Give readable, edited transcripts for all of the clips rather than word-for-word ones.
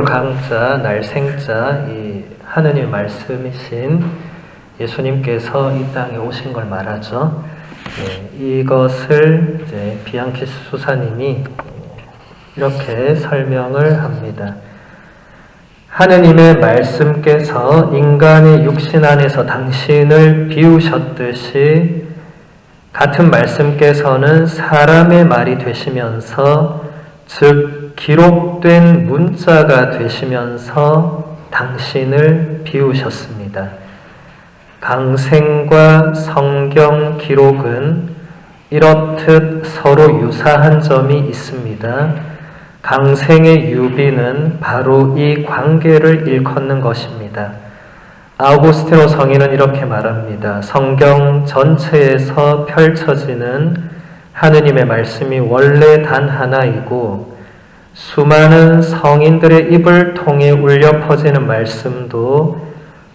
볼 강자, 날생자, 이 하느님의 말씀이신 예수님께서 이 땅에 오신 걸 말하죠. 이것을 이제 비앙키 수사님이 이렇게 설명을 합니다. 하느님의 말씀께서 인간의 육신 안에서 당신을 비우셨듯이 같은 말씀께서는 사람의 말이 되시면서 즉 기록된 문자가 되시면서 당신을 비우셨습니다. 강생과 성경 기록은 이렇듯 서로 유사한 점이 있습니다. 강생의 유비는 바로 이 관계를 일컫는 것입니다. 아우구스티노 성인은 이렇게 말합니다. 성경 전체에서 펼쳐지는 하느님의 말씀이 원래 단 하나이고 수많은 성인들의 입을 통해 울려 퍼지는 말씀도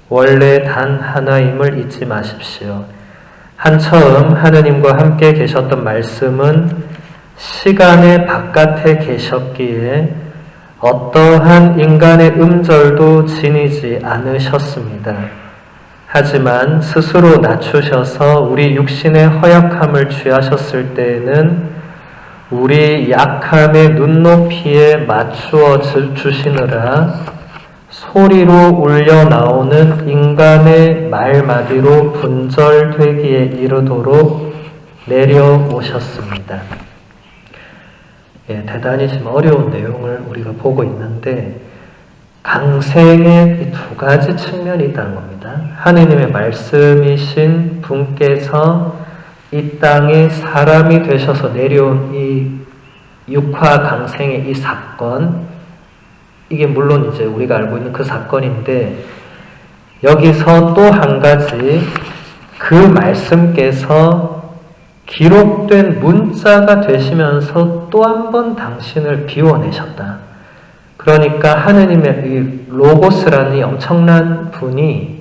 원래 단 하나임을 잊지 마십시오. 한처음 하느님과 함께 계셨던 말씀은 시간의 바깥에 계셨기에 어떠한 인간의 음절도 지니지 않으셨습니다. 하지만 스스로 낮추셔서 우리 육신의 허약함을 취하셨을 때에는 우리 약함의 눈높이에 맞추어 주시느라 소리로 울려 나오는 인간의 말마디로 분절되기에 이르도록 내려오셨습니다. 대단히 좀 어려운 내용을 우리가 보고 있는데 강생의 이 두 가지 측면이 있다는 겁니다. 하느님의 말씀이신 분께서 이 땅에 사람이 되셔서 내려온 이 육화 강생의 이 사건, 이게 물론 이제 우리가 알고 있는 그 사건인데 여기서 또 한 가지 그 말씀께서 기록된 문자가 되시면서 또 한 번 당신을 비워내셨다. 그러니까 하느님의 이 로고스라는 이 엄청난 분이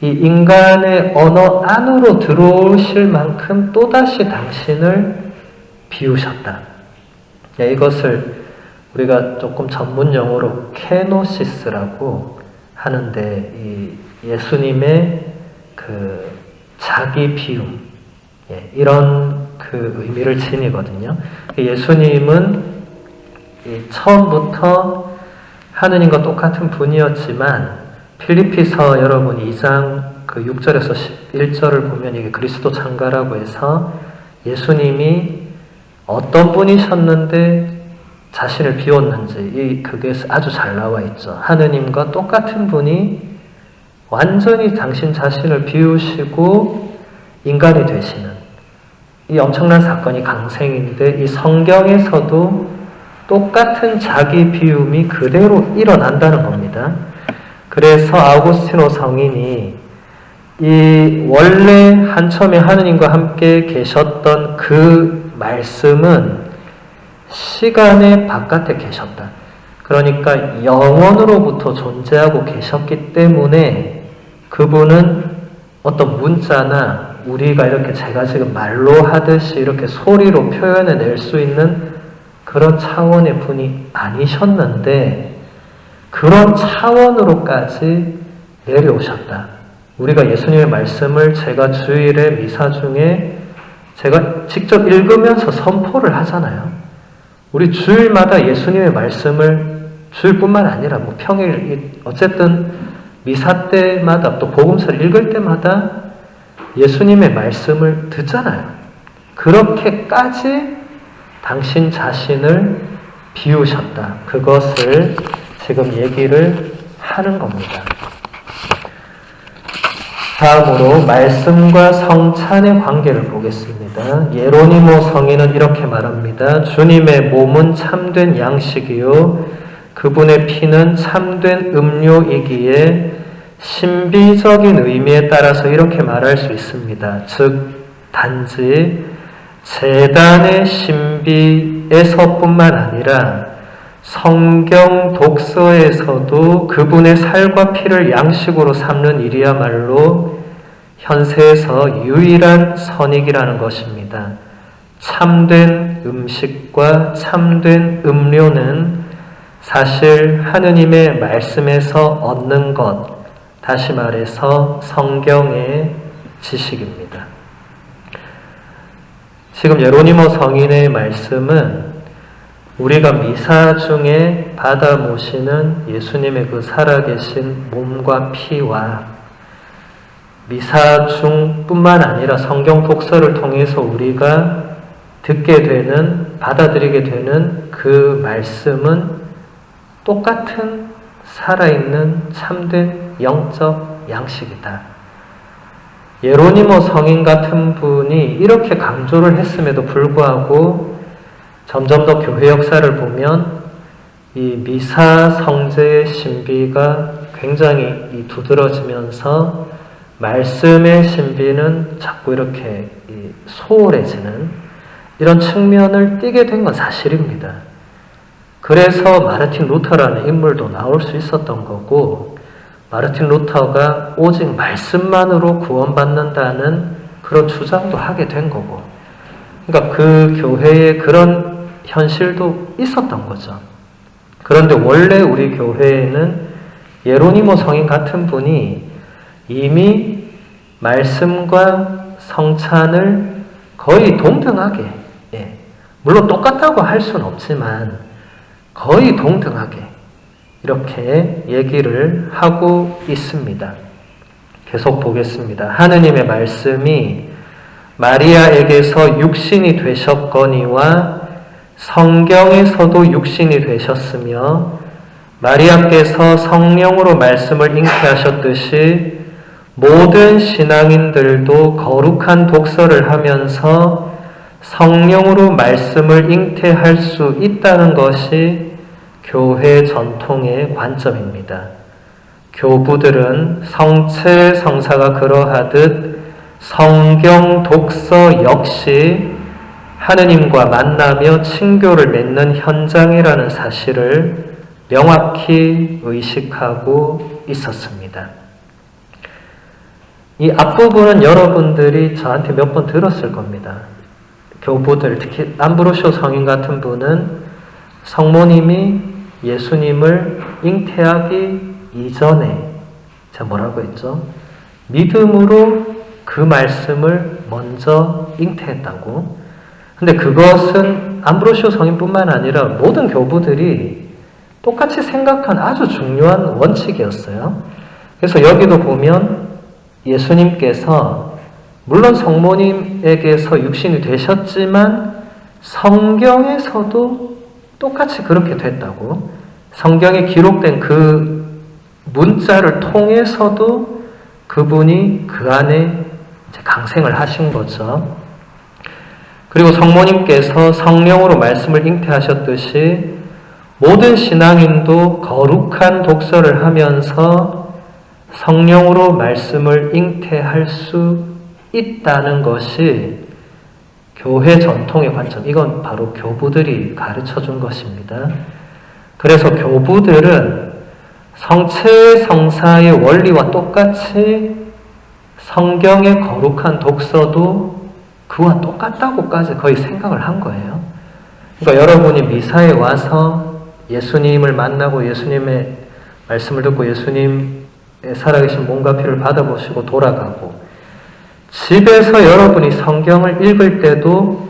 이 인간의 언어 안으로 들어오실 만큼 또다시 당신을 비우셨다. 이것을 우리가 조금 전문 용어로 케노시스라고 하는데 이 예수님의 그 자기 비움, 이런 그 의미를 지니거든요. 예수님은 처음부터 하느님과 똑같은 분이었지만 필리피서 여러분이 2장 그 6절에서 11절을 보면 이게 그리스도 창가라고 해서 예수님이 어떤 분이셨는데 자신을 비웠는지 그게 아주 잘 나와 있죠. 하느님과 똑같은 분이 완전히 당신 자신을 비우시고 인간이 되시는 이 엄청난 사건이 강생인데 이 성경에서도 똑같은 자기 비움이 그대로 일어난다는 겁니다. 그래서 아우구스티노 성인이 이 원래 한처음에 하느님과 함께 계셨던 그 말씀은 시간의 바깥에 계셨다. 그러니까 영원으로부터 존재하고 계셨기 때문에 그분은 어떤 문자나 우리가 이렇게 제가 지금 말로 하듯이 이렇게 소리로 표현해낼 수 있는 그런 차원의 분이 아니셨는데 그런 차원으로까지 내려오셨다. 우리가 예수님의 말씀을 제가 주일에 미사 중에 제가 직접 읽으면서 선포를 하잖아요. 우리 주일마다 예수님의 말씀을 주일뿐만 아니라 뭐 평일 어쨌든 미사 때마다 또 복음서를 읽을 때마다 예수님의 말씀을 듣잖아요. 그렇게까지 당신 자신을 비우셨다. 그것을 지금 얘기를 하는 겁니다. 다음으로 말씀과 성찬의 관계를 보겠습니다. 예로니모 성인은 이렇게 말합니다. 주님의 몸은 참된 양식이요 그분의 피는 참된 음료이기에 신비적인 의미에 따라서 이렇게 말할 수 있습니다. 즉 단지 제단의 신비에서뿐만 아니라 성경 독서에서도 그분의 살과 피를 양식으로 삼는 일이야말로 현세에서 유일한 선익이라는 것입니다. 참된 음식과 참된 음료는 사실 하느님의 말씀에서 얻는 것, 다시 말해서 성경의 지식입니다. 지금 예로니모 성인의 말씀은 우리가 미사 중에 받아 모시는 예수님의 그 살아계신 몸과 피와 미사 중뿐만 아니라 성경 독서를 통해서 우리가 듣게 되는, 받아들이게 되는 그 말씀은 똑같은 살아있는 참된 영적 양식이다. 예로니모 성인 같은 분이 이렇게 강조를 했음에도 불구하고 점점 더 교회 역사를 보면 이 미사 성제의 신비가 굉장히 두드러지면서 말씀의 신비는 자꾸 이렇게 소홀해지는 이런 측면을 띠게 된 건 사실입니다. 그래서 마르틴 루터라는 인물도 나올 수 있었던 거고, 마르틴 루터가 오직 말씀만으로 구원받는다는 그런 주장도 하게 된 거고, 그러니까 그 교회에 그런 현실도 있었던 거죠. 그런데 원래 우리 교회에는 예로니모 성인 같은 분이 이미 말씀과 성찬을 거의 동등하게, 물론 똑같다고 할 수는 없지만 거의 동등하게 이렇게 얘기를 하고 있습니다. 계속 보겠습니다. 하느님의 말씀이 마리아에게서 육신이 되셨거니와 성경에서도 육신이 되셨으며 마리아께서 성령으로 말씀을 잉태하셨듯이 모든 신앙인들도 거룩한 독서를 하면서 성령으로 말씀을 잉태할 수 있다는 것이 교회 전통의 관점입니다. 교부들은 성체 성사가 그러하듯 성경 독서 역시 하느님과 만나며 친교를 맺는 현장이라는 사실을 명확히 의식하고 있었습니다. 이 앞부분은 여러분들이 저한테 몇 번 들었을 겁니다. 교부들, 특히 암브로시오 성인 같은 분은 성모님이 예수님을 잉태하기 이전에 제가 뭐라고 했죠? 믿음으로 그 말씀을 먼저 잉태했다고. 근데 그것은 암브로시오 성인뿐만 아니라 모든 교부들이 똑같이 생각한 아주 중요한 원칙이었어요. 그래서 여기도 보면 예수님께서 물론 성모님에게서 육신이 되셨지만 성경에서도 똑같이 그렇게 됐다고. 성경에 기록된 그 문자를 통해서도 그분이 그 안에 강생을 하신 거죠. 그리고 성모님께서 성령으로 말씀을 잉태하셨듯이 모든 신앙인도 거룩한 독서를 하면서 성령으로 말씀을 잉태할 수 있다는 것이 교회 전통의 관점, 이건 바로 교부들이 가르쳐 준 것입니다. 그래서 교부들은 성체 성사의 원리와 똑같이 성경의 거룩한 독서도 그와 똑같다고까지 거의 생각을 한 거예요. 그러니까 여러분이 미사에 와서 예수님을 만나고 예수님의 말씀을 듣고 예수님의 살아계신 몸과 피를 받아보시고 돌아가고, 집에서 여러분이 성경을 읽을 때도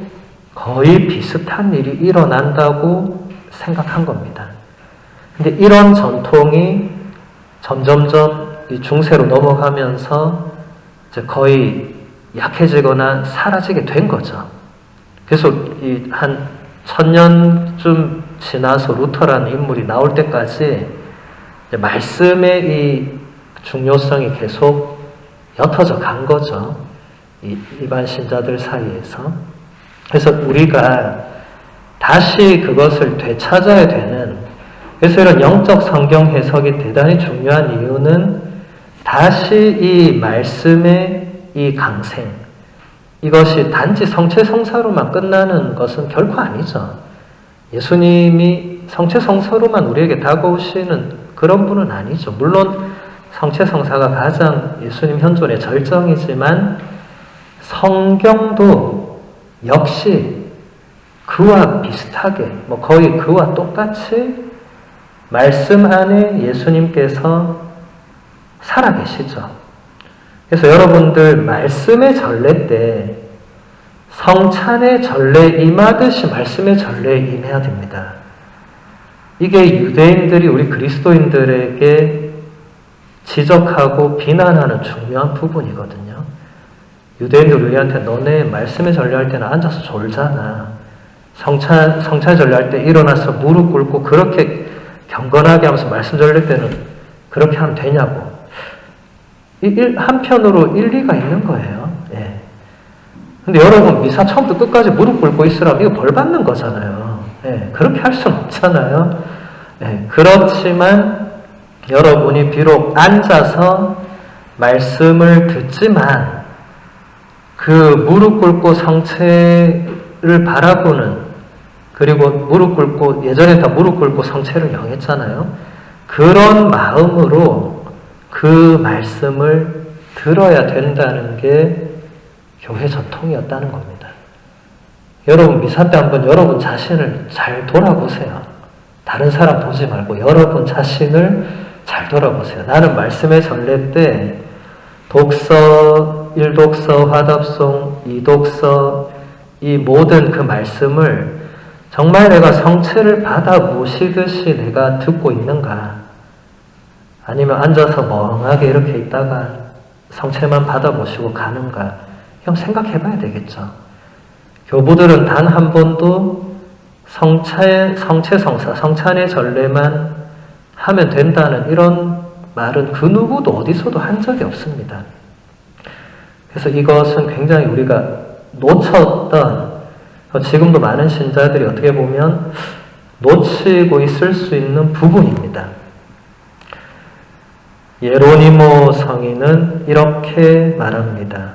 거의 비슷한 일이 일어난다고 생각한 겁니다. 근데 이런 전통이 점점점 이 중세로 넘어가면서 이제 거의 약해지거나 사라지게 된 거죠. 그래서 이 한 1000년쯤 지나서 루터라는 인물이 나올 때까지 말씀의 이 중요성이 계속 옅어져 간 거죠. 이 일반 신자들 사이에서. 그래서 우리가 다시 그것을 되찾아야 되는, 그래서 이런 영적 성경 해석이 대단히 중요한 이유는 다시 이 말씀의 이 강생, 이것이 단지 성체 성사로만 끝나는 것은 결코 아니죠. 예수님이 성체 성사로만 우리에게 다가오시는 그런 분은 아니죠. 물론 성체 성사가 가장 예수님 현존의 절정이지만 성경도 역시 그와 비슷하게, 거의 그와 똑같이 말씀 안에 예수님께서 살아계시죠. 그래서 여러분들 말씀의 전례 때 성찬의 전례에 임하듯이 말씀의 전례에 임해야 됩니다. 이게 유대인들이 우리 그리스도인들에게 지적하고 비난하는 중요한 부분이거든요. 유대인들 우리한테 너네 말씀의 전례할 때는 앉아서 졸잖아. 성찬 전례할 때 일어나서 무릎 꿇고 그렇게 경건하게 하면서 말씀 전례 때는 그렇게 하면 되냐고. 한편으로 일리가 있는 거예요. 예. 근데 여러분 미사 처음부터 끝까지 무릎 꿇고 있으라면 이거 벌 받는 거잖아요. 예. 그렇게 할 수는 없잖아요. 예. 그렇지만 여러분이 비록 앉아서 말씀을 듣지만 그 무릎 꿇고 성체를 바라보는, 그리고 무릎 꿇고 예전에 다 무릎 꿇고 성체를 명했잖아요. 그런 마음으로 그 말씀을 들어야 된다는 게 교회 전통이었다는 겁니다. 여러분 미사 때 한번 여러분 자신을 잘 돌아보세요. 다른 사람 보지 말고 여러분 자신을 잘 돌아보세요. 나는 말씀의 전례 때 독서, 1독서, 화답송, 2독서 이 모든 그 말씀을 정말 내가 성체를 받아 모시듯이 내가 듣고 있는가? 아니면 앉아서 멍하게 이렇게 있다가 성체만 받아 모시고 가는가? 형 생각해 봐야 되겠죠. 교부들은 단 한 번도 성체성사, 성찬의 전례만 하면 된다는 이런 말은 그 누구도 어디서도 한 적이 없습니다. 그래서 이것은 굉장히 우리가 놓쳤던, 지금도 많은 신자들이 어떻게 보면 놓치고 있을 수 있는 부분입니다. 예로니모 성인은 이렇게 말합니다.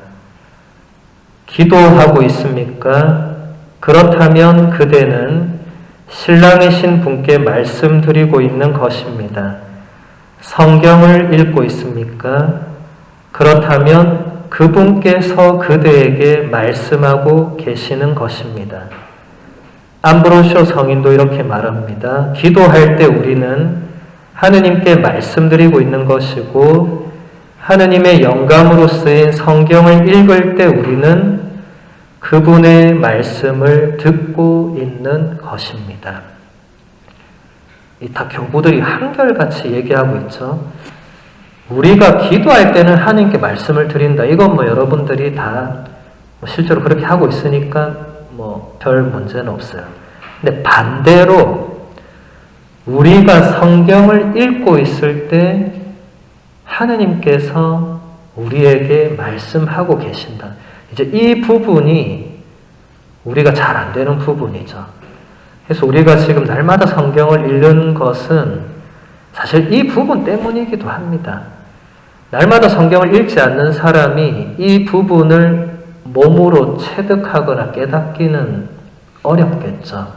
기도하고 있습니까? 그렇다면 그대는 신랑이신 분께 말씀드리고 있는 것입니다. 성경을 읽고 있습니까? 그렇다면 그분께서 그대에게 말씀하고 계시는 것입니다. 암브로시오 성인도 이렇게 말합니다. 기도할 때 우리는 하느님께 말씀드리고 있는 것이고 하느님의 영감으로 쓰인 성경을 읽을 때 우리는 그분의 말씀을 듣고 있는 것입니다. 이 다 교부들이 한결같이 얘기하고 있죠. 우리가 기도할 때는 하나님께 말씀을 드린다. 이건 여러분들이 다 실제로 그렇게 하고 있으니까 별 문제는 없어요. 근데 반대로 우리가 성경을 읽고 있을 때 하느님께서 우리에게 말씀하고 계신다. 이제 이 부분이 우리가 잘 안 되는 부분이죠. 그래서 우리가 지금 날마다 성경을 읽는 것은 사실 이 부분 때문이기도 합니다. 날마다 성경을 읽지 않는 사람이 이 부분을 몸으로 체득하거나 깨닫기는 어렵겠죠.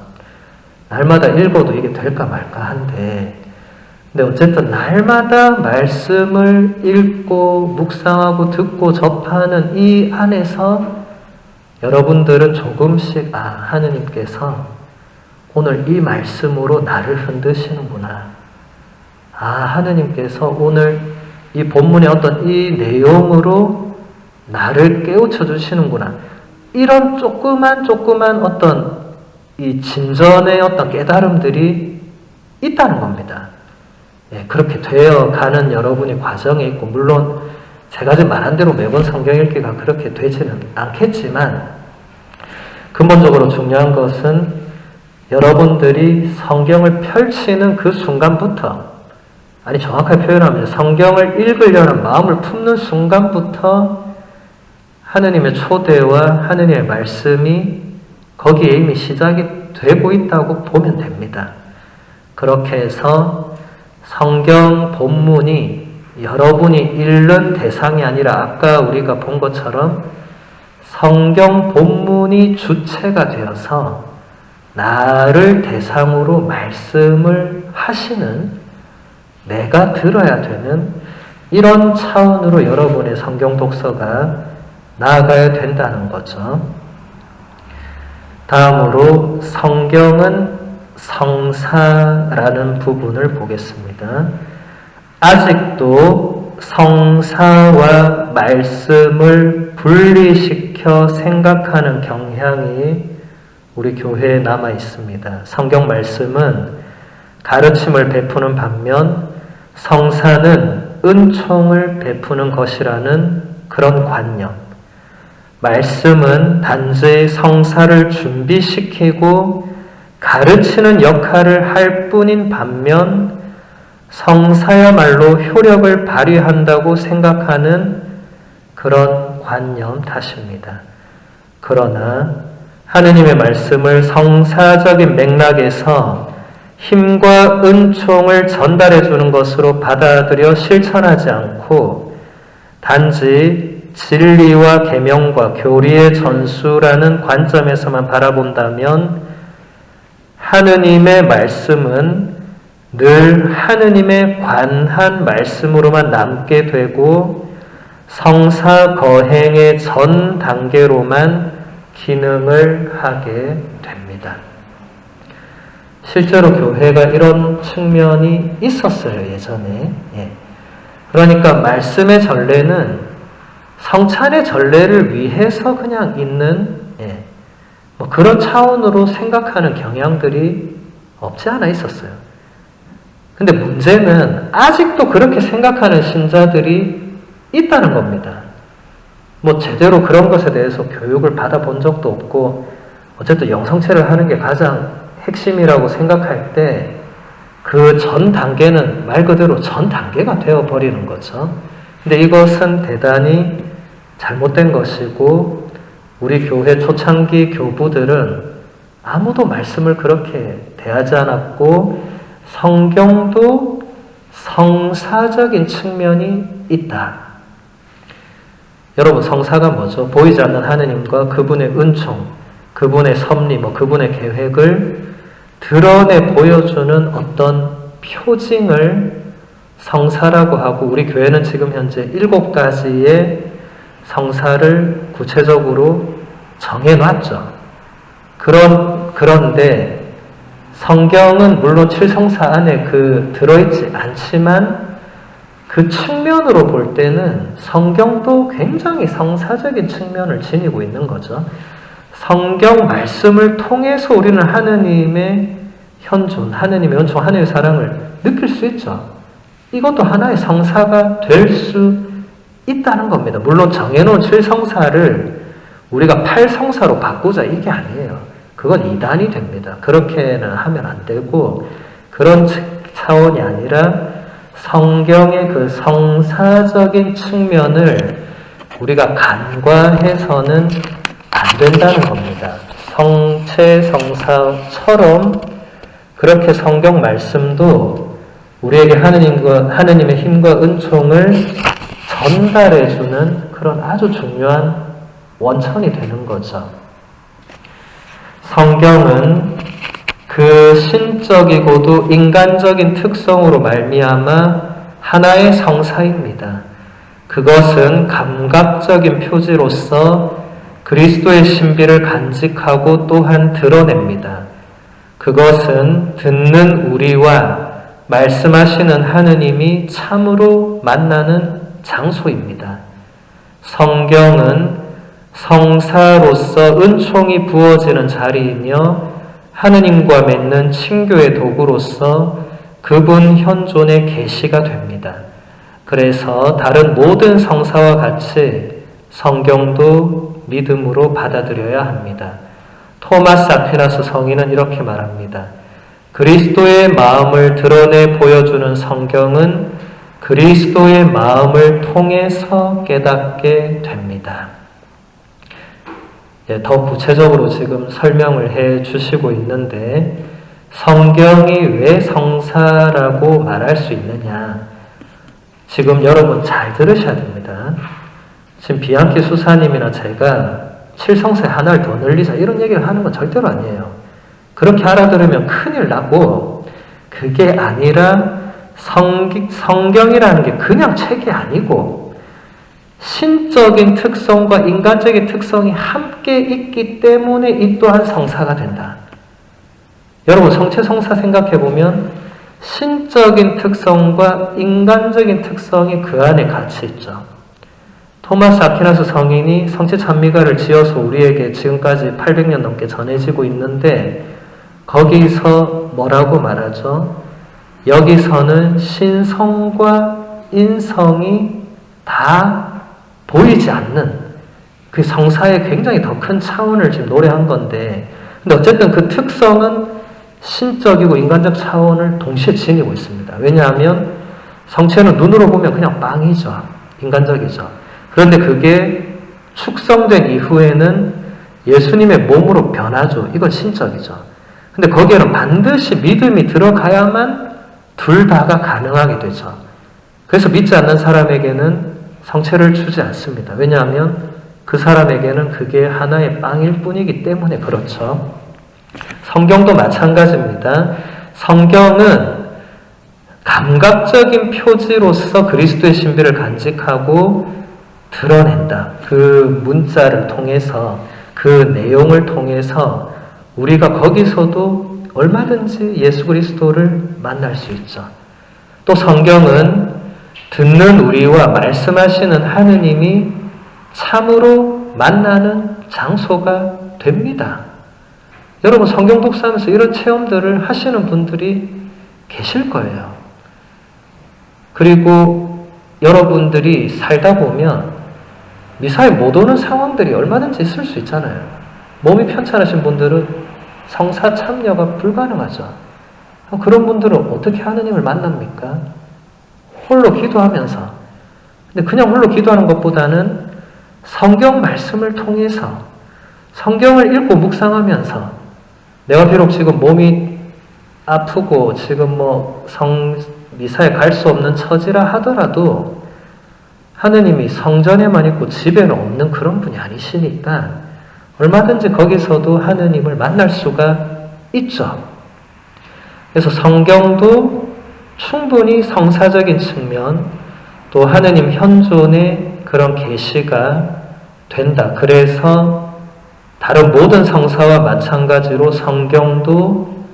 날마다 읽어도 이게 될까 말까 한데, 근데 어쨌든 날마다 말씀을 읽고 묵상하고 듣고 접하는 이 안에서 여러분들은 조금씩 하느님께서 오늘 이 말씀으로 나를 흔드시는구나. 하느님께서 오늘 이 본문의 어떤 이 내용으로 나를 깨우쳐 주시는구나. 이런 조그만 어떤 이 진전의 어떤 깨달음들이 있다는 겁니다. 예, 그렇게 되어가는 여러분의 과정에 있고, 물론 제가 지금 말한 대로 매번 성경 읽기가 그렇게 되지는 않겠지만, 근본적으로 중요한 것은 여러분들이 성경을 펼치는 그 순간부터, 아니 정확하게 표현하면 성경을 읽으려는 마음을 품는 순간부터 하느님의 초대와 하느님의 말씀이 거기에 이미 시작이 되고 있다고 보면 됩니다. 그렇게 해서 성경 본문이 여러분이 읽는 대상이 아니라 아까 우리가 본 것처럼 성경 본문이 주체가 되어서 나를 대상으로 말씀을 하시는, 내가 들어야 되는 이런 차원으로 여러분의 성경 독서가 나아가야 된다는 거죠. 다음으로 성경은 성사라는 부분을 보겠습니다. 아직도 성사와 말씀을 분리시켜 생각하는 경향이 우리 교회에 남아 있습니다. 성경 말씀은 가르침을 베푸는 반면 성사는 은총을 베푸는 것이라는 그런 관념. 말씀은 단지 성사를 준비시키고 가르치는 역할을 할 뿐인 반면 성사야말로 효력을 발휘한다고 생각하는 그런 관념 탓입니다. 그러나 하느님의 말씀을 성사적인 맥락에서 힘과 은총을 전달해 주는 것으로 받아들여 실천하지 않고 단지 진리와 계명과 교리의 전수라는 관점에서만 바라본다면 하느님의 말씀은 늘 하느님의 관한 말씀으로만 남게 되고 성사 거행의 전 단계로만 기능을 하게 됩니다. 실제로 교회가 이런 측면이 있었어요, 예전에. 그러니까 말씀의 전례는 성찬의 전례를 위해서 그냥 있는 그런 차원으로 생각하는 경향들이 없지 않아 있었어요. 근데 문제는 아직도 그렇게 생각하는 신자들이 있다는 겁니다. 제대로 그런 것에 대해서 교육을 받아본 적도 없고 어쨌든 영성체를 하는 게 가장 핵심이라고 생각할 때 그 전 단계는 말 그대로 전 단계가 되어버리는 거죠. 근데 이것은 대단히 잘못된 것이고 우리 교회 초창기 교부들은 아무도 말씀을 그렇게 대하지 않았고 성경도 성사적인 측면이 있다. 여러분, 성사가 뭐죠? 보이지 않는 하느님과 그분의 은총, 그분의 섭리, 그분의 계획을 드러내 보여주는 어떤 표징을 성사라고 하고 우리 교회는 지금 현재 7가지의 성사를 구체적으로 정해놨죠. 그런데 성경은 물론 7성사 안에 들어있지 않지만 그 측면으로 볼 때는 성경도 굉장히 성사적인 측면을 지니고 있는 거죠. 성경 말씀을 통해서 우리는 하느님의 현존, 하느님의 은총, 하느님의 사랑을 느낄 수 있죠. 이것도 하나의 성사가 될 수 있다는 겁니다. 물론 정해놓은 7성사를 우리가 8성사로 바꾸자 이게 아니에요. 그건 이단이 됩니다. 그렇게는 하면 안 되고 그런 차원이 아니라 성경의 그 성사적인 측면을 우리가 간과해서는 안 된다는 겁니다. 성체 성사처럼 그렇게 성경 말씀도 우리에게 하느님의 힘과 은총을 전달해주는 그런 아주 중요한 원천이 되는 거죠. 성경은 그 신적이고도 인간적인 특성으로 말미암아 하나의 성사입니다. 그것은 감각적인 표지로서 그리스도의 신비를 간직하고 또한 드러냅니다. 그것은 듣는 우리와 말씀하시는 하느님이 참으로 만나는 장소입니다. 성경은 성사로서 은총이 부어지는 자리이며 하느님과 맺는 친교의 도구로서 그분 현존의 계시가 됩니다. 그래서 다른 모든 성사와 같이 성경도 믿음으로 받아들여야 합니다. 토마스 아퀴나스 성인은 이렇게 말합니다. 그리스도의 마음을 드러내 보여주는 성경은 그리스도의 마음을 통해서 깨닫게 됩니다. 더 구체적으로 지금 설명을 해 주시고 있는데 성경이 왜 성사라고 말할 수 있느냐? 지금 여러분 잘 들으셔야 됩니다. 지금 비앙키 수사님이나 제가 7성사에 하나를 더 늘리자 이런 얘기를 하는 건 절대로 아니에요. 그렇게 알아들으면 큰일 나고 그게 아니라 성경이라는 게 그냥 책이 아니고 신적인 특성과 인간적인 특성이 함께 있기 때문에 이 또한 성사가 된다. 여러분 성체성사 생각해보면 신적인 특성과 인간적인 특성이 그 안에 같이 있죠. 토마스 아퀴나스 성인이 성체 찬미가를 지어서 우리에게 지금까지 800년 넘게 전해지고 있는데 거기서 뭐라고 말하죠? 여기서는 신성과 인성이 다 보이지 않는 그 성사의 굉장히 더 큰 차원을 지금 노래한 건데, 근데 어쨌든 그 특성은 신적이고 인간적 차원을 동시에 지니고 있습니다. 왜냐하면 성체는 눈으로 보면 그냥 빵이죠. 인간적이죠. 그런데 그게 축성된 이후에는 예수님의 몸으로 변하죠. 이건 신적이죠. 근데 거기에는 반드시 믿음이 들어가야만 둘 다가 가능하게 되죠. 그래서 믿지 않는 사람에게는 성체를 주지 않습니다. 왜냐하면 그 사람에게는 그게 하나의 빵일 뿐이기 때문에 그렇죠. 성경도 마찬가지입니다. 성경은 감각적인 표지로서 그리스도의 신비를 간직하고 드러낸다. 그 문자를 통해서, 그 내용을 통해서 우리가 거기서도 얼마든지 예수 그리스도를 만날 수 있죠. 또 성경은 듣는 우리와 말씀하시는 하느님이 참으로 만나는 장소가 됩니다. 여러분 성경 독서하면서 이런 체험들을 하시는 분들이 계실 거예요. 그리고 여러분들이 살다 보면 미사에 못 오는 상황들이 얼마든지 있을 수 있잖아요. 몸이 편찮으신 분들은 성사 참여가 불가능하죠. 그런 분들은 어떻게 하느님을 만납니까? 홀로 기도하면서. 근데 그냥 홀로 기도하는 것보다는 성경 말씀을 통해서 성경을 읽고 묵상하면서 내가 비록 지금 몸이 아프고 지금 미사에 갈 수 없는 처지라 하더라도 하느님이 성전에만 있고 집에는 없는 그런 분이 아니시니까 얼마든지 거기서도 하느님을 만날 수가 있죠. 그래서 성경도 충분히 성사적인 측면 또 하느님 현존의 그런 계시가 된다. 그래서 다른 모든 성사와 마찬가지로 성경도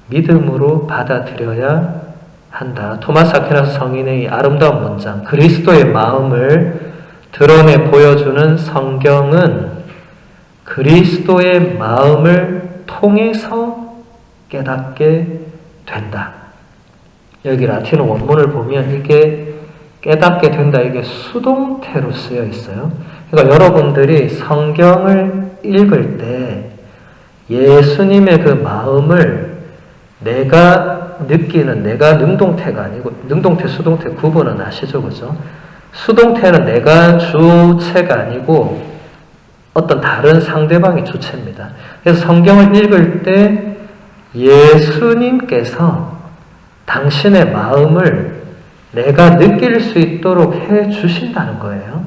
믿음으로 받아들여야 한다. 토마스 아퀴나스 성인의 이 아름다운 문장, 그리스도의 마음을 드러내 보여주는 성경은 그리스도의 마음을 통해서 깨닫게 된다. 여기 라틴어 원문을 보면 이게 깨닫게 된다. 이게 수동태로 쓰여 있어요. 그러니까 여러분들이 성경을 읽을 때 예수님의 그 마음을 내가 느끼는, 내가 능동태가 아니고, 능동태, 수동태 구분은 아시죠? 그죠? 수동태는 내가 주체가 아니고 어떤 다른 상대방이 주체입니다. 그래서 성경을 읽을 때 예수님께서 당신의 마음을 내가 느낄 수 있도록 해 주신다는 거예요.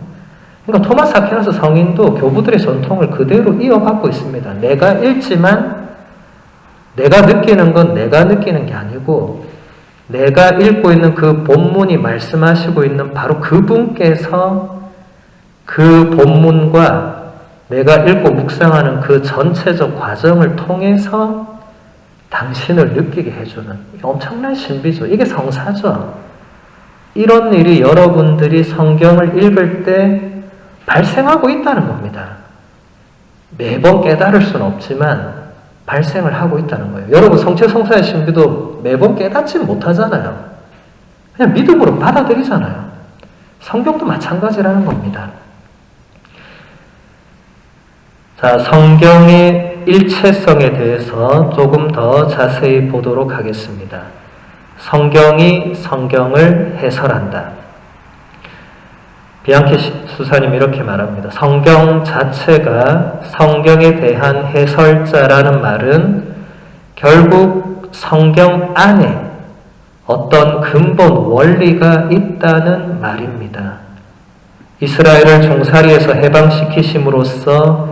그러니까 토마스 아퀴나스 성인도 교부들의 전통을 그대로 이어받고 있습니다. 내가 읽지만 내가 느끼는 건 내가 느끼는 게 아니고 내가 읽고 있는 그 본문이 말씀하시고 있는 바로 그분께서 그 본문과 내가 읽고 묵상하는 그 전체적 과정을 통해서 당신을 느끼게 해주는 엄청난 신비죠. 이게 성사죠. 이런 일이 여러분들이 성경을 읽을 때 발생하고 있다는 겁니다. 매번 깨달을 수는 없지만 발생을 하고 있다는 거예요. 여러분 성체성사의 신비도 매번 깨닫지 못하잖아요. 그냥 믿음으로 받아들이잖아요. 성경도 마찬가지라는 겁니다. 자, 성경의 일체성에 대해서 조금 더 자세히 보도록 하겠습니다. 성경이 성경을 해설한다. 비앙키 수사님 이렇게 말합니다. 성경 자체가 성경에 대한 해설자라는 말은 결국 성경 안에 어떤 근본 원리가 있다는 말입니다. 이스라엘을 종살이에서 해방시키심으로써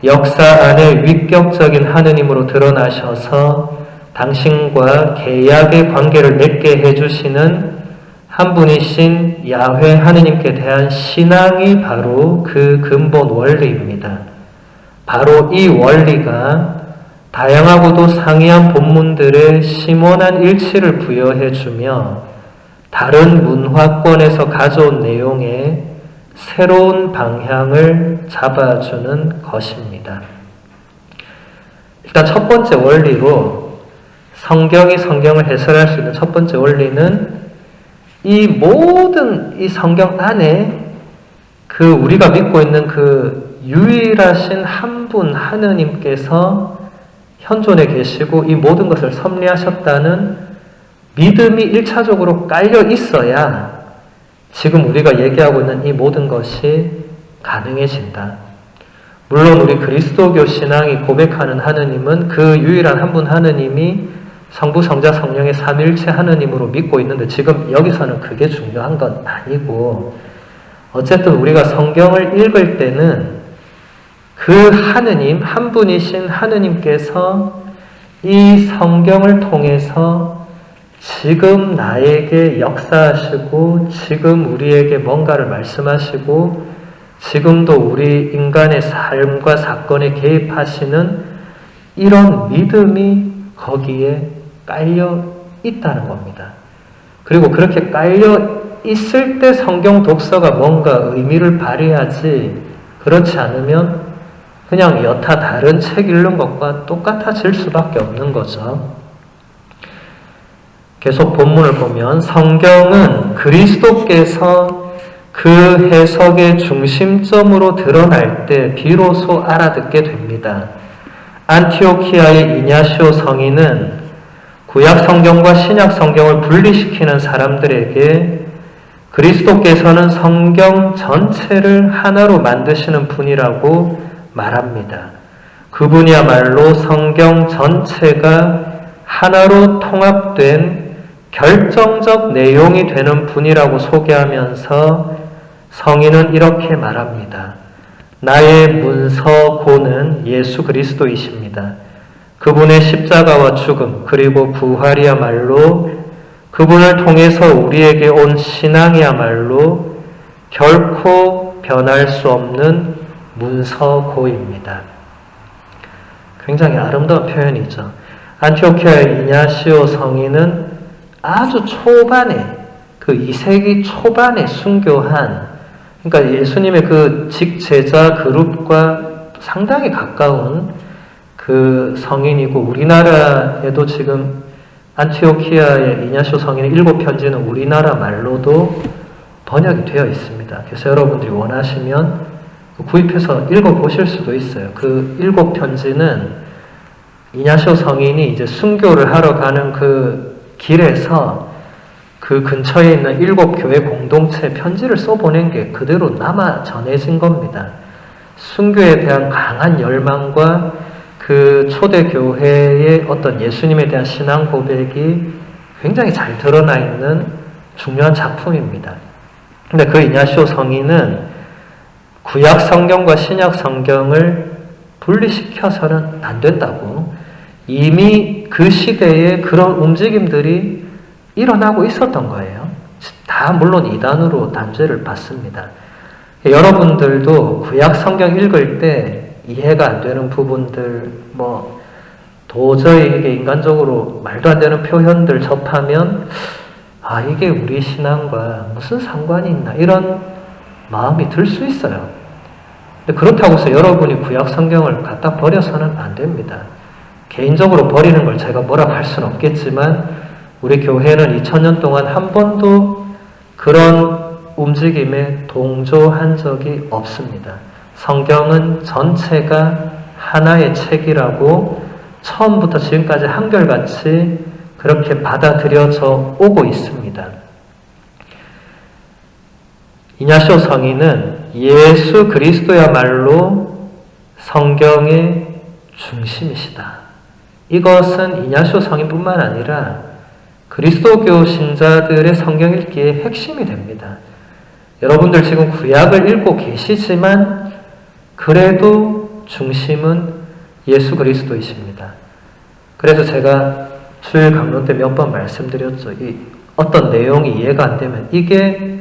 역사 안에 위격적인 하느님으로 드러나셔서 당신과 계약의 관계를 맺게 해주시는 한 분이신 야훼 하느님께 대한 신앙이 바로 그 근본 원리입니다. 바로 이 원리가 다양하고도 상이한 본문들의 심원한 일치를 부여해주며 다른 문화권에서 가져온 내용에 새로운 방향을 잡아주는 것입니다. 일단 첫 번째 원리로 성경이 성경을 해설할 수 있는 첫 번째 원리는 이 모든 이 성경 안에 그 우리가 믿고 있는 그 유일하신 한 분 하느님께서 현존해 계시고 이 모든 것을 섭리하셨다는 믿음이 1차적으로 깔려 있어야 지금 우리가 얘기하고 있는 이 모든 것이 가능해진다. 물론 우리 그리스도교 신앙이 고백하는 하느님은 그 유일한 한 분 하느님이 성부, 성자, 성령의 삼위일체 하느님으로 믿고 있는데 지금 여기서는 그게 중요한 건 아니고 어쨌든 우리가 성경을 읽을 때는 그 하느님, 한 분이신 하느님께서 이 성경을 통해서 지금 나에게 역사하시고 지금 우리에게 뭔가를 말씀하시고 지금도 우리 인간의 삶과 사건에 개입하시는 이런 믿음이 거기에 깔려 있다는 겁니다. 그리고 그렇게 깔려 있을 때 성경 독서가 뭔가 의미를 발휘하지 그렇지 않으면 그냥 여타 다른 책 읽는 것과 똑같아질 수밖에 없는 거죠. 계속 본문을 보면 성경은 그리스도께서 그 해석의 중심점으로 드러날 때 비로소 알아듣게 됩니다. 안티오키아의 이냐시오 성인은 구약 성경과 신약 성경을 분리시키는 사람들에게 그리스도께서는 성경 전체를 하나로 만드시는 분이라고 말합니다. 그분이야말로 성경 전체가 하나로 통합된 결정적 내용이 되는 분이라고 소개하면서 성인은 이렇게 말합니다. 나의 문서고는 예수 그리스도이십니다. 그분의 십자가와 죽음 그리고 부활이야말로 그분을 통해서 우리에게 온 신앙이야말로 결코 변할 수 없는 문서고입니다. 굉장히 아름다운 표현이죠. 안티오키아의 이냐시오 성인은 아주 초반에 그 2세기 초반에 순교한 그러니까 예수님의 그 직제자 그룹과 상당히 가까운 그 성인이고 우리나라에도 지금 안티오키아의 이냐시오 성인의 7편지는 우리나라 말로도 번역이 되어 있습니다. 그래서 여러분들이 원하시면 구입해서 읽어보실 수도 있어요. 그 7편지는 이냐시오 성인이 이제 순교를 하러 가는 그 길에서 그 근처에 있는 7교회 공동체 편지를 써보낸 게 그대로 남아 전해진 겁니다. 순교에 대한 강한 열망과 그 초대교회의 어떤 예수님에 대한 신앙 고백이 굉장히 잘 드러나 있는 중요한 작품입니다. 근데 그 이냐시오 성인은 구약 성경과 신약 성경을 분리시켜서는 안 된다고 이미 그 시대에 그런 움직임들이 일어나고 있었던 거예요. 다 물론 이단으로 단죄를 받습니다. 여러분들도 구약 성경 읽을 때 이해가 안 되는 부분들, 도저히 이게 인간적으로 말도 안 되는 표현들 접하면, 이게 우리 신앙과 무슨 상관이 있나, 이런 마음이 들 수 있어요. 근데 그렇다고 해서 여러분이 구약 성경을 갖다 버려서는 안 됩니다. 개인적으로 버리는 걸 제가 뭐라고 할 수는 없겠지만, 우리 교회는 2000년 동안 한 번도 그런 움직임에 동조한 적이 없습니다. 성경은 전체가 하나의 책이라고 처음부터 지금까지 한결같이 그렇게 받아들여져 오고 있습니다. 이냐시오 성인은 예수 그리스도야말로 성경의 중심이시다. 이것은 이냐시오 성인뿐만 아니라 그리스도교 신자들의 성경 읽기의 핵심이 됩니다. 여러분들 지금 구약을 읽고 계시지만 그래도 중심은 예수 그리스도이십니다. 그래서 제가 주일 강론 때 몇 번 말씀드렸죠. 어떤 내용이 이해가 안 되면 이게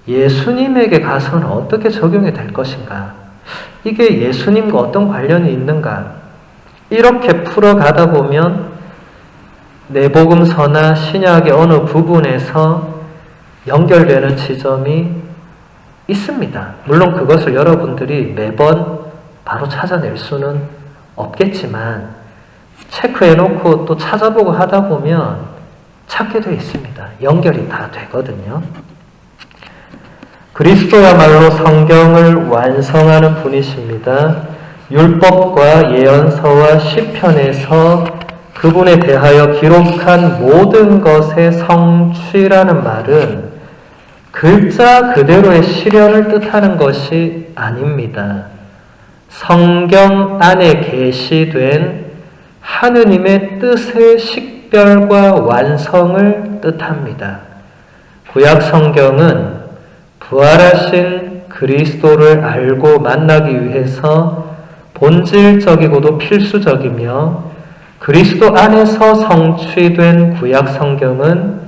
예수님에게 가서는 어떻게 적용이 될 것인가? 이게 예수님과 어떤 관련이 있는가? 이렇게 풀어가다 보면 내복음서나 신약의 어느 부분에서 연결되는 지점이 있습니다. 물론 그것을 여러분들이 매번 바로 찾아낼 수는 없겠지만 체크해놓고 또 찾아보고 하다 보면 찾게 되어 있습니다. 연결이 다 되거든요. 그리스도야말로 성경을 완성하는 분이십니다. 율법과 예언서와 시편에서 그분에 대하여 기록한 모든 것의 성취라는 말은 글자 그대로의 실현을 뜻하는 것이 아닙니다. 성경 안에 계시된 하느님의 뜻의 식별과 완성을 뜻합니다. 구약 성경은 부활하신 그리스도를 알고 만나기 위해서 본질적이고도 필수적이며 그리스도 안에서 성취된 구약 성경은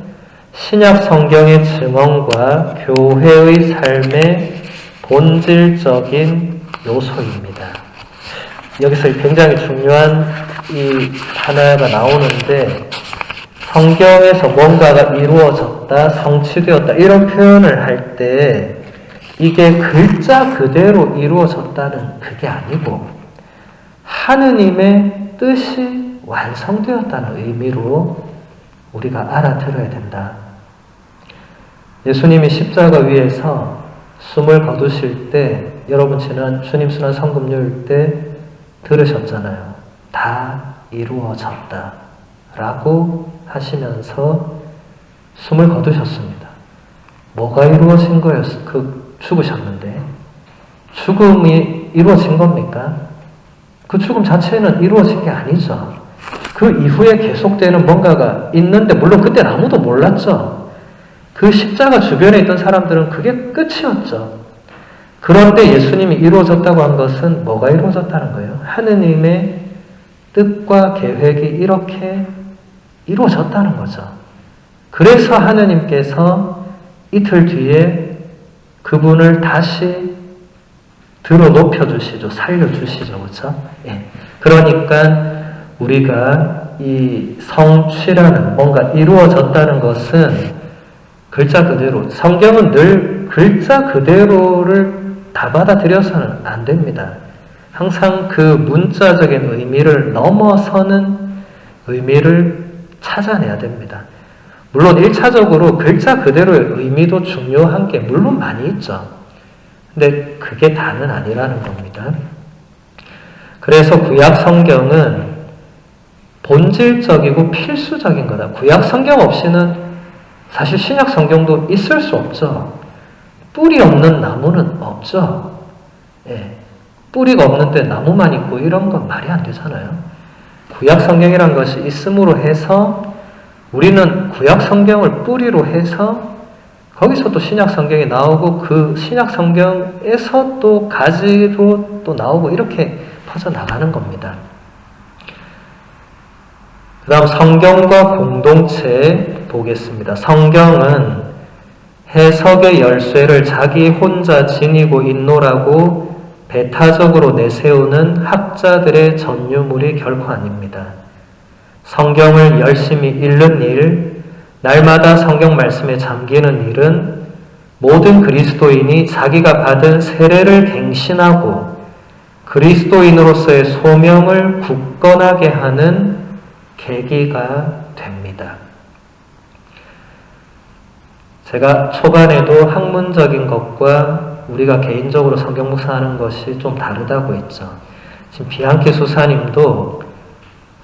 신약 성경의 증언과 교회의 삶의 본질적인 요소입니다. 여기서 굉장히 중요한 이 하나가 나오는데 성경에서 뭔가가 이루어졌다, 성취되었다 이런 표현을 할 때 이게 글자 그대로 이루어졌다는 그게 아니고 하느님의 뜻이 완성되었다는 의미로 우리가 알아들어야 된다. 예수님이 십자가 위에서 숨을 거두실 때 여러분 지난 주님 순환 성금요일 때 들으셨잖아요. 다 이루어졌다 라고 하시면서 숨을 거두셨습니다. 뭐가 이루어진 거예요? 죽으셨는데 죽음이 이루어진 겁니까? 그 죽음 자체는 이루어진 게 아니죠. 그 이후에 계속되는 뭔가가 있는데 물론 그때는 아무도 몰랐죠. 그 십자가 주변에 있던 사람들은 그게 끝이었죠. 그런데 예수님이 이루어졌다고 한 것은 뭐가 이루어졌다는 거예요? 하느님의 뜻과 계획이 이렇게 이루어졌다는 거죠. 그래서 하느님께서 이틀 뒤에 그분을 다시 들어 높여주시죠. 살려주시죠. 그렇죠? 예. 그러니까 우리가 이 성취라는 뭔가 이루어졌다는 것은 글자 그대로, 성경은 늘 글자 그대로를 다 받아들여서는 안 됩니다. 항상 그 문자적인 의미를 넘어서는 의미를 찾아내야 됩니다. 물론 1차적으로 글자 그대로의 의미도 중요한 게 물론 많이 있죠. 근데 그게 다는 아니라는 겁니다. 그래서 구약 성경은 본질적이고 필수적인 거다. 구약 성경 없이는 사실 신약 성경도 있을 수 없죠. 뿌리 없는 나무는 없죠. 예. 뿌리가 없는데 나무만 있고 이런 건 말이 안 되잖아요. 구약 성경이란 것이 있음으로 해서 우리는 구약 성경을 뿌리로 해서 거기서 또 신약 성경이 나오고 그 신약 성경에서 또 가지로 또 나오고 이렇게 퍼져나가는 겁니다. 그 다음 성경과 공동체 보겠습니다. 성경은 해석의 열쇠를 자기 혼자 지니고 있노라고 배타적으로 내세우는 학자들의 전유물이 결코 아닙니다. 성경을 열심히 읽는 일, 날마다 성경 말씀에 잠기는 일은 모든 그리스도인이 자기가 받은 세례를 갱신하고 그리스도인으로서의 소명을 굳건하게 하는 계기가 됩니다. 제가 초반에도 학문적인 것과 우리가 개인적으로 성경 묵상하는 것이 좀 다르다고 했죠. 지금 비앙키 수사님도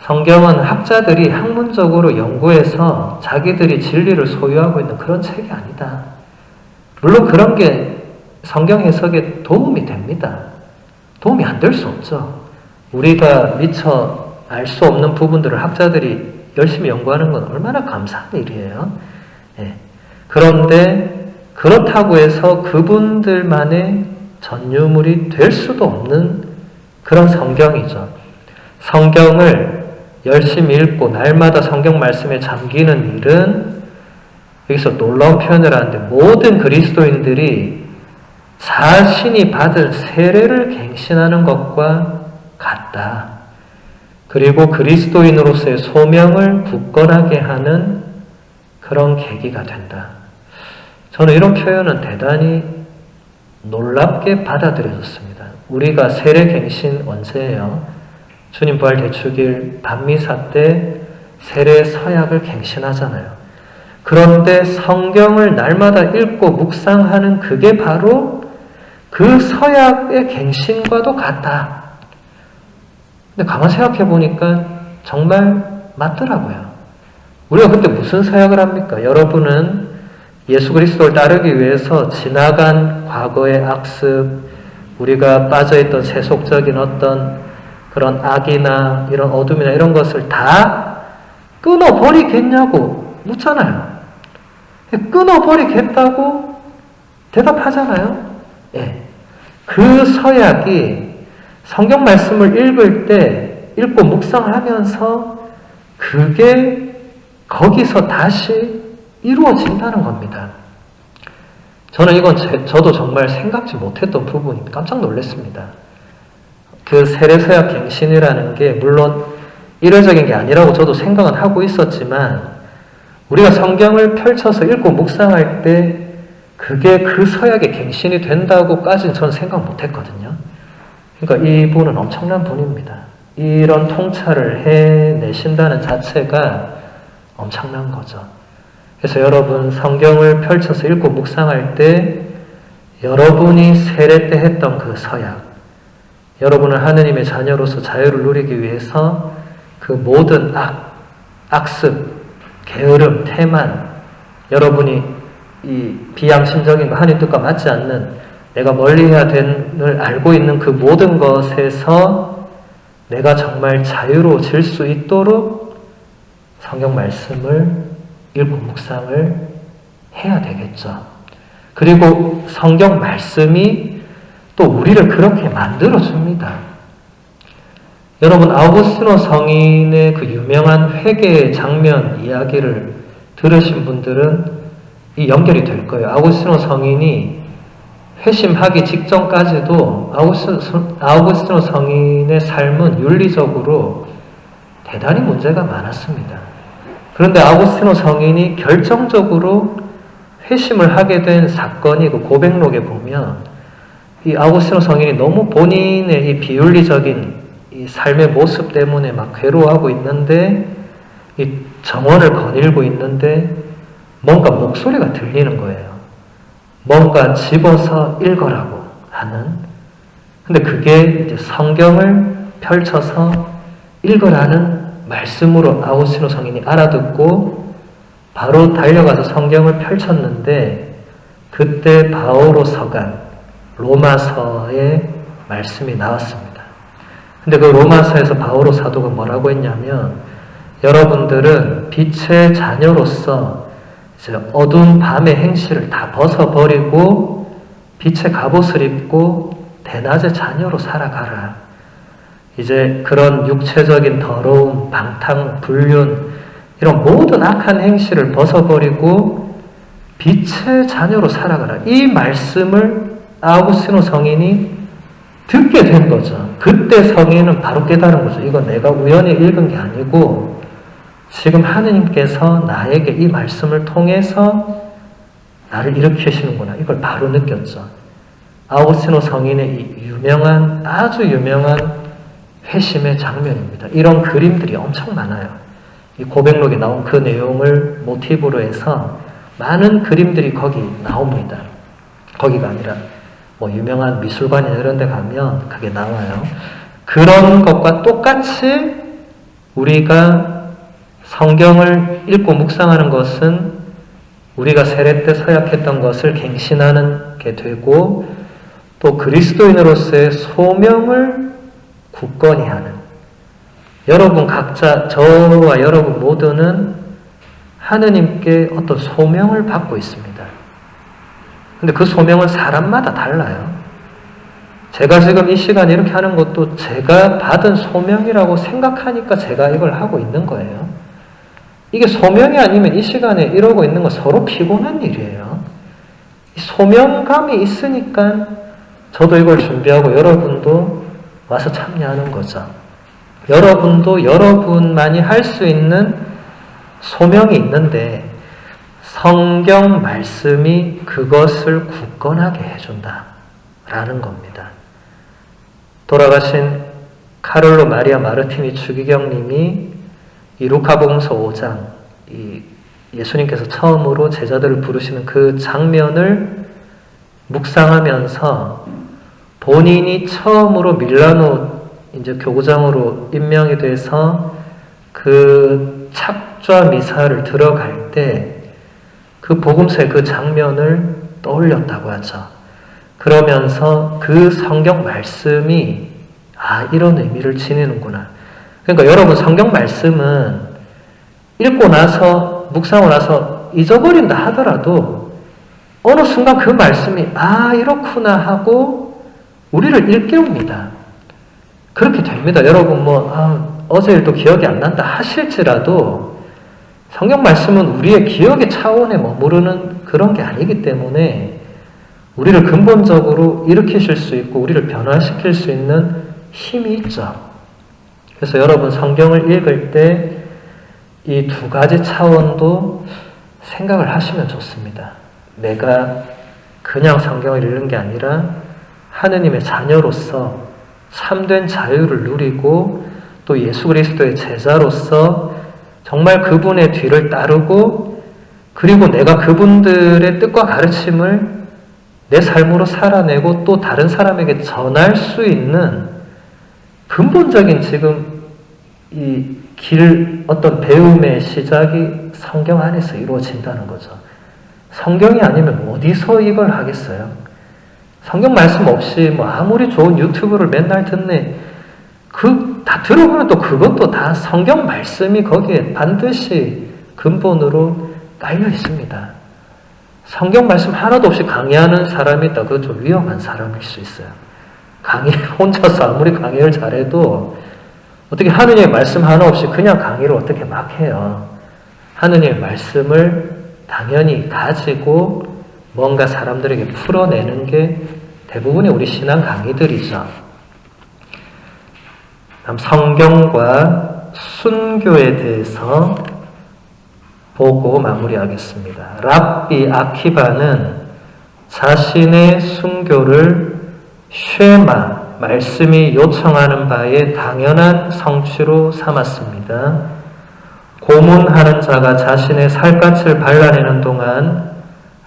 성경은 학자들이 학문적으로 연구해서 자기들이 진리를 소유하고 있는 그런 책이 아니다. 물론 그런 게 성경 해석에 도움이 됩니다. 도움이 안 될 수 없죠. 우리가 미처 알 수 없는 부분들을 학자들이 열심히 연구하는 건 얼마나 감사한 일이에요. 예. 그런데 그렇다고 해서 그분들만의 전유물이 될 수도 없는 그런 성경이죠. 성경을 열심히 읽고 날마다 성경 말씀에 잠기는 일은 여기서 놀라운 표현을 하는데 모든 그리스도인들이 자신이 받은 세례를 갱신하는 것과 같다. 그리고 그리스도인으로서의 소명을 굳건하게 하는 그런 계기가 된다. 저는 이런 표현은 대단히 놀랍게 받아들여졌습니다. 우리가 세례갱신 언제예요? 주님 부활 대축일 밤미사 때 세례 서약을 갱신하잖아요. 그런데 성경을 날마다 읽고 묵상하는 그게 바로 그 서약의 갱신과도 같다. 근데 가만 생각해 보니까 정말 맞더라고요. 우리가 그때 무슨 서약을 합니까? 여러분은 예수 그리스도를 따르기 위해서 지나간 과거의 악습, 우리가 빠져있던 세속적인 어떤 그런 악이나 이런 어둠이나 이런 것을 다 끊어버리겠냐고 묻잖아요. 끊어버리겠다고 대답하잖아요. 예. 그 서약이 성경 말씀을 읽을 때 읽고 묵상하면서 그게 거기서 다시 이루어진다는 겁니다. 저는 이건 저도 정말 생각지 못했던 부분입니다. 깜짝 놀랐습니다. 그 세례서약 갱신이라는 게 물론 일회적인 게 아니라고 저도 생각은 하고 있었지만 우리가 성경을 펼쳐서 읽고 묵상할 때 그게 그 서약의 갱신이 된다고까지는 저는 생각 못했거든요. 그러니까 이분은 엄청난 분입니다. 이런 통찰을 해내신다는 자체가 엄청난 거죠. 그래서 여러분 성경을 펼쳐서 읽고 묵상할 때 여러분이 세례 때 했던 그 서약, 여러분은 하느님의 자녀로서 자유를 누리기 위해서 그 모든 악습, 게으름, 태만, 여러분이 이 비양심적인 거 하나님 뜻과 맞지 않는 내가 멀리해야 된을 알고 있는 그 모든 것에서 내가 정말 자유로워질 수 있도록 성경 말씀을 읽고 묵상을 해야 되겠죠. 그리고 성경 말씀이 또 우리를 그렇게 만들어줍니다. 여러분 아우구스티노 성인의 그 유명한 회개 장면 이야기를 들으신 분들은 이 연결이 될 거예요. 아우구스티노 성인이 회심하기 직전까지도 아우구스티노 성인의 삶은 윤리적으로 대단히 문제가 많았습니다. 그런데 아우구스티노 성인이 결정적으로 회심을 하게 된 사건이 그 고백록에 보면 이 아우구스티노 성인이 너무 본인의 이 비윤리적인 이 삶의 모습 때문에 막 괴로워하고 있는데 이 정원을 거닐고 있는데 뭔가 목소리가 들리는 거예요. 뭔가 집어서 읽어라고 하는. 근데 그게 이제 성경을 펼쳐서 읽으라는 말씀으로 아우구스티노 성인이 알아듣고 바로 달려가서 성경을 펼쳤는데 그때 바오로 서간 로마서의 말씀이 나왔습니다. 근데 그 로마서에서 바오로 사도가 뭐라고 했냐면 여러분들은 빛의 자녀로서 이제 어두운 밤의 행실을 다 벗어버리고 빛의 갑옷을 입고 대낮의 자녀로 살아가라. 이제 그런 육체적인 더러움, 방탕, 불륜 이런 모든 악한 행실을 벗어버리고 빛의 자녀로 살아가라. 이 말씀을 아우구스티노 성인이 듣게 된 거죠. 그때 성인은 바로 깨달은 거죠. 이건 내가 우연히 읽은 게 아니고 지금 하느님께서 나에게 이 말씀을 통해서 나를 일으키시는구나. 이걸 바로 느꼈죠. 아우구스티노 성인의 이 아주 유명한 회심의 장면입니다. 이런 그림들이 엄청 많아요. 이 고백록에 나온 그 내용을 모티브로 해서 많은 그림들이 거기 나옵니다. 거기가 아니라 뭐 유명한 미술관이나 이런 데 가면 그게 나와요. 그런 것과 똑같이 우리가 성경을 읽고 묵상하는 것은 우리가 세례 때 서약했던 것을 갱신하는 게 되고 또 그리스도인으로서의 소명을 굳건히 하는 여러분 각자 저와 여러분 모두는 하느님께 어떤 소명을 받고 있습니다. 근데 그 소명은 사람마다 달라요. 제가 지금 이 시간에 이렇게 하는 것도 제가 받은 소명이라고 생각하니까 제가 이걸 하고 있는 거예요. 이게 소명이 아니면 이 시간에 이러고 있는 건 서로 피곤한 일이에요. 소명감이 있으니까 저도 이걸 준비하고 여러분도 와서 참여하는 거죠. 여러분도 여러분만이 할 수 있는 소명이 있는데 성경 말씀이 그것을 굳건하게 해준다 라는 겁니다. 돌아가신 카를로 마리아 마르티니 추기경님이 이 루카복음서 5장 이 예수님께서 처음으로 제자들을 부르시는 그 장면을 묵상하면서 본인이 처음으로 밀라노 이제 교구장으로 임명이 돼서 그 착좌 미사를 들어갈 때 그 복음서의 그 장면을 떠올렸다고 하죠. 그러면서 그 성경 말씀이 이런 의미를 지니는구나. 그러니까 여러분 성경 말씀은 읽고 나서 묵상하고 나서 잊어버린다 하더라도 어느 순간 그 말씀이 이렇구나 하고 우리를 일깨웁니다. 그렇게 됩니다. 여러분 어제 일도 기억이 안 난다 하실지라도 성경 말씀은 우리의 기억의 차원에 머무르는 그런 게 아니기 때문에 우리를 근본적으로 일으키실 수 있고 우리를 변화시킬 수 있는 힘이 있죠. 그래서 여러분 성경을 읽을 때 이 두 가지 차원도 생각을 하시면 좋습니다. 내가 그냥 성경을 읽는 게 아니라 하느님의 자녀로서 참된 자유를 누리고 또 예수 그리스도의 제자로서 정말 그분의 뒤를 따르고 그리고 내가 그분들의 뜻과 가르침을 내 삶으로 살아내고 또 다른 사람에게 전할 수 있는 근본적인 지금 이 어떤 배움의 시작이 성경 안에서 이루어진다는 거죠. 성경이 아니면 어디서 이걸 하겠어요? 성경 말씀 없이 아무리 좋은 유튜브를 맨날 듣네. 다 들어보면 또 그것도 다 성경 말씀이 거기에 반드시 근본으로 깔려 있습니다. 성경 말씀 하나도 없이 강의하는 사람이 있다. 그건 좀 위험한 사람일 수 있어요. 혼자서 아무리 강의를 잘해도 어떻게 하느님의 말씀 하나 없이 그냥 강의를 어떻게 막 해요. 하느님의 말씀을 당연히 가지고 뭔가 사람들에게 풀어내는 게 대부분의 우리 신앙 강의들이죠. 다음 성경과 순교에 대해서 보고 마무리하겠습니다. 랍비 아키바는 자신의 순교를 쉐마, 말씀이 요청하는 바에 당연한 성취로 삼았습니다. 고문하는 자가 자신의 살갗을 발라내는 동안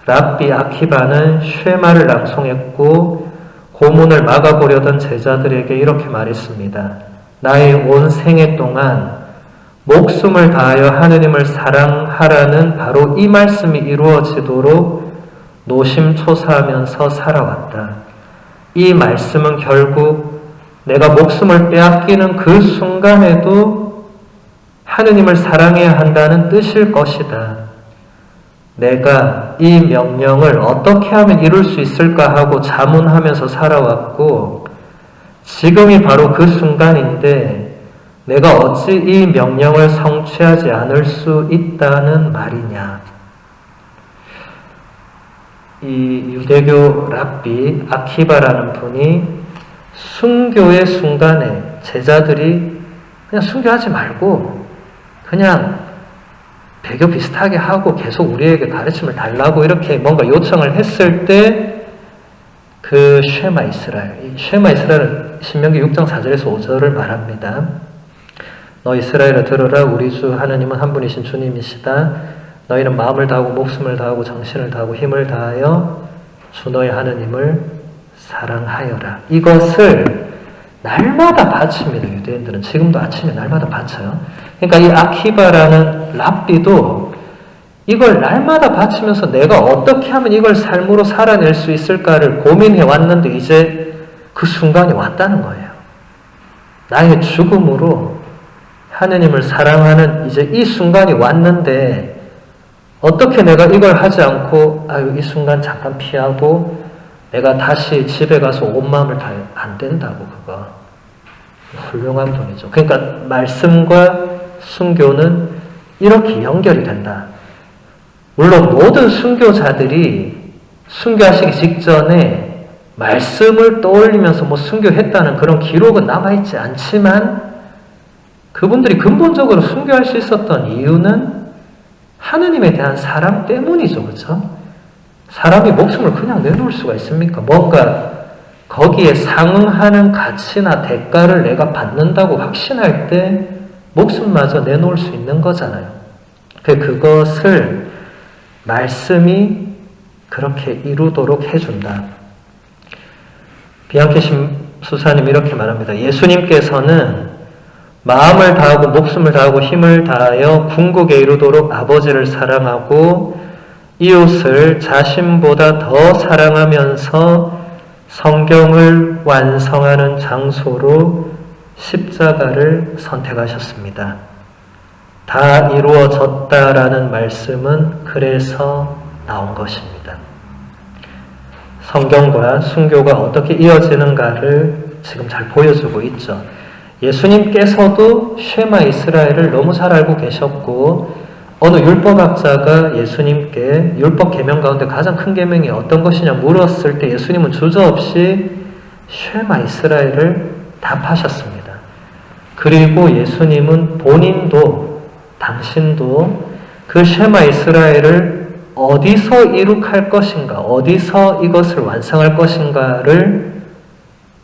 랍비 아키바는 쉐마를 낭송했고 고문을 막아보려던 제자들에게 이렇게 말했습니다. 나의 온 생애 동안 목숨을 다하여 하느님을 사랑하라는 바로 이 말씀이 이루어지도록 노심초사하면서 살아왔다. 이 말씀은 결국 내가 목숨을 빼앗기는 그 순간에도 하느님을 사랑해야 한다는 뜻일 것이다. 내가 이 명령을 어떻게 하면 이룰 수 있을까 하고 자문하면서 살아왔고 지금이 바로 그 순간인데 내가 어찌 이 명령을 성취하지 않을 수 있다는 말이냐. 이 유대교 랍비 아키바라는 분이 순교의 순간에 제자들이 그냥 순교하지 말고 그냥 배교 비슷하게 하고 계속 우리에게 가르침을 달라고 이렇게 뭔가 요청을 했을 때 그 쉐마 이스라엘, 이 쉐마 이스라엘은 신명기 6장 4절에서 5절을 말합니다. 너 이스라엘아 들으라. 우리 주 하느님은 한 분이신 주님이시다. 너희는 마음을 다하고 목숨을 다하고 정신을 다하고 힘을 다하여 주 너희 하느님을 사랑하여라. 이것을 날마다 바칩니다. 유대인들은 지금도 아침에 날마다 바쳐요. 그러니까 이 아키바라는 랍비도 이걸 날마다 바치면서 내가 어떻게 하면 이걸 삶으로 살아낼 수 있을까를 고민해 왔는데 이제 그 순간이 왔다는 거예요. 나의 죽음으로 하느님을 사랑하는 이제 이 순간이 왔는데 어떻게 내가 이걸 하지 않고 이 순간 잠깐 피하고 내가 다시 집에 가서 온 마음을 다 안 된다고. 그거 훌륭한 분이죠. 그러니까 말씀과 순교는 이렇게 연결이 된다. 물론 모든 순교자들이 순교하시기 직전에 말씀을 떠올리면서 순교했다는 그런 기록은 남아있지 않지만 그분들이 근본적으로 순교할 수 있었던 이유는 하느님에 대한 사랑 때문이죠. 그렇죠? 사람이 목숨을 그냥 내놓을 수가 있습니까? 뭔가 거기에 상응하는 가치나 대가를 내가 받는다고 확신할 때 목숨마저 내놓을 수 있는 거잖아요. 그것을 말씀이 그렇게 이루도록 해준다. 비앙케 수사님 이렇게 말합니다. 예수님께서는 마음을 다하고 목숨을 다하고 힘을 다하여 궁극에 이루도록 아버지를 사랑하고 이웃을 자신보다 더 사랑하면서 성경을 완성하는 장소로 십자가를 선택하셨습니다. 다 이루어졌다라는 말씀은 그래서 나온 것입니다. 성경과 순교가 어떻게 이어지는가를 지금 잘 보여주고 있죠. 예수님께서도 쉐마 이스라엘을 너무 잘 알고 계셨고 어느 율법학자가 예수님께 율법 계명 가운데 가장 큰 계명이 어떤 것이냐 물었을 때 예수님은 주저없이 쉐마 이스라엘을 답하셨습니다. 그리고 예수님은 본인도 당신도 그 쉐마 이스라엘을 어디서 이룩할 것인가, 어디서 이것을 완성할 것인가를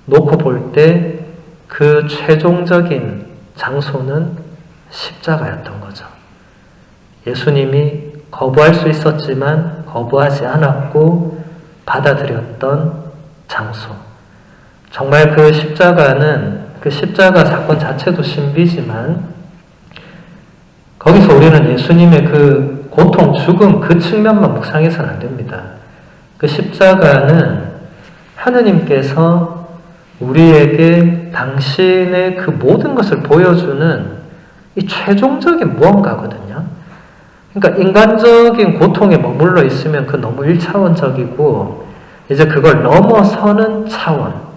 놓고 볼 때 그 최종적인 장소는 십자가였던 거죠. 예수님이 거부할 수 있었지만 거부하지 않았고 받아들였던 장소. 정말 그 십자가는 그 십자가 사건 자체도 신비지만 거기서 우리는 예수님의 그 고통, 죽음 그 측면만 묵상해서는 안 됩니다. 그 십자가는 하느님께서 우리에게 당신의 그 모든 것을 보여주는 이 최종적인 무언가거든요. 그러니까 인간적인 고통에 머물러 있으면 그 너무 1차원적이고 이제 그걸 넘어서는 차원.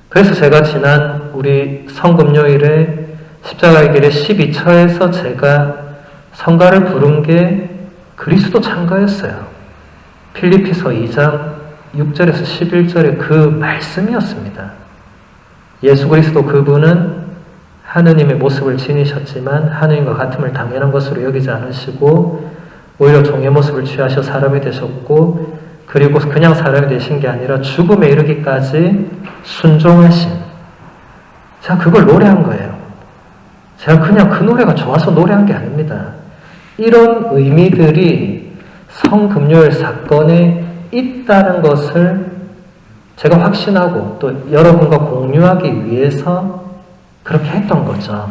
그래서 제가 지난 우리 성금요일에 십자가의 길의 12처에서 제가 성가를 부른 게 그리스도 찬가였어요. 필리피서 2장 6절에서 11절의 그 말씀이었습니다. 예수 그리스도 그분은 하느님의 모습을 지니셨지만 하느님과 같음을 당연한 것으로 여기지 않으시고 오히려 종의 모습을 취하셔 사람이 되셨고 그리고 그냥 사람이 되신 게 아니라 죽음에 이르기까지 순종하신 제가 그걸 노래한 거예요. 제가 그냥 그 노래가 좋아서 노래한 게 아닙니다. 이런 의미들이 성금요일 사건에 있다는 것을 제가 확신하고 또 여러분과 공유하기 위해서 그렇게 했던 거죠.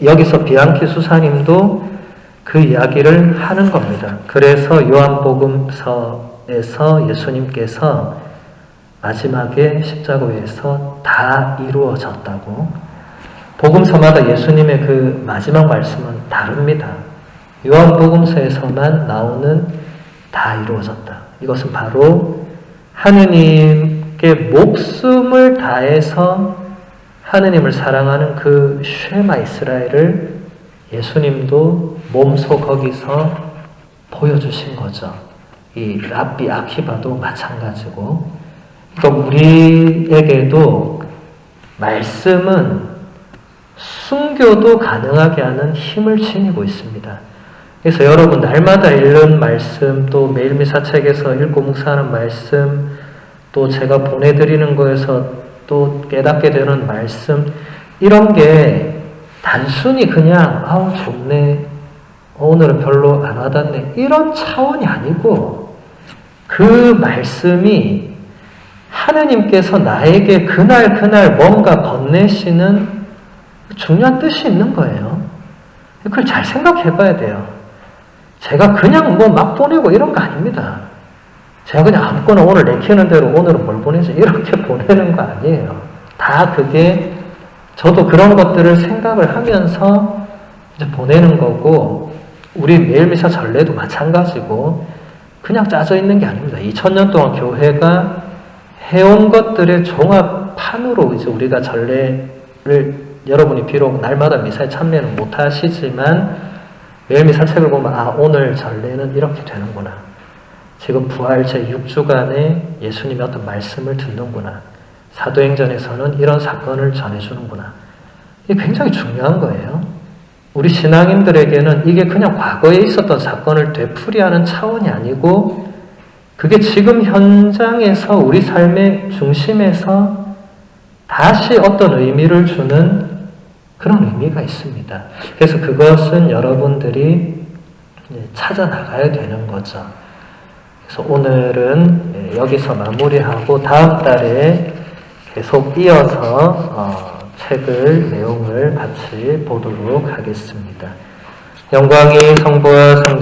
여기서 비앙키 수사님도 그 이야기를 하는 겁니다. 그래서 요한복음서에서 예수님께서 마지막에 십자가에서 다 이루어졌다고 복음서마다 예수님의 그 마지막 말씀은 다릅니다. 요한복음서에서만 나오는 다 이루어졌다. 이것은 바로 하느님께 목숨을 다해서 하느님을 사랑하는 그 쉐마 이스라엘을 예수님도 몸소 거기서 보여주신 거죠. 이 랍비 아키바도 마찬가지고. 그러니까 우리에게도 말씀은 순교도 가능하게 하는 힘을 지니고 있습니다. 그래서 여러분 날마다 읽는 말씀, 또 매일 미사책에서 읽고 묵상하는 말씀, 또 제가 보내드리는 거에서 또 깨닫게 되는 말씀, 이런 게 단순히 그냥 아우 좋네, 오늘은 별로 안 와닿네, 이런 차원이 아니고 그 말씀이 하느님께서 나에게 그날 뭔가 건네시는 중요한 뜻이 있는 거예요. 그걸 잘 생각해 봐야 돼요. 제가 그냥 뭐 막 보내고 이런 거 아닙니다. 제가 그냥 아무거나 오늘 내키는 대로 오늘은 뭘 보내지 이렇게 보내는 거 아니에요. 다 그게 저도 그런 것들을 생각을 하면서 이제 보내는 거고 우리 매일 미사 전례도 마찬가지고 그냥 짜져 있는 게 아닙니다. 2000년 동안 교회가 해온 것들의 종합판으로 이제 우리가 전례를 여러분이 비록 날마다 미사에 참여는 못 하시지만 매일 미사책을 보면 아 오늘 전례는 이렇게 되는구나. 지금 부활 제6주간에 예수님의 어떤 말씀을 듣는구나. 사도행전에서는 이런 사건을 전해주는구나. 이게 굉장히 중요한 거예요. 우리 신앙인들에게는 이게 그냥 과거에 있었던 사건을 되풀이하는 차원이 아니고 그게 지금 현장에서 우리 삶의 중심에서 다시 어떤 의미를 주는 그런 의미가 있습니다. 그래서 그것은 여러분들이 찾아 나가야 되는 거죠. 그래서 오늘은 여기서 마무리하고 다음 달에 계속 이어서 책을 내용을 같이 보도록 하겠습니다. 영광이 성부와 성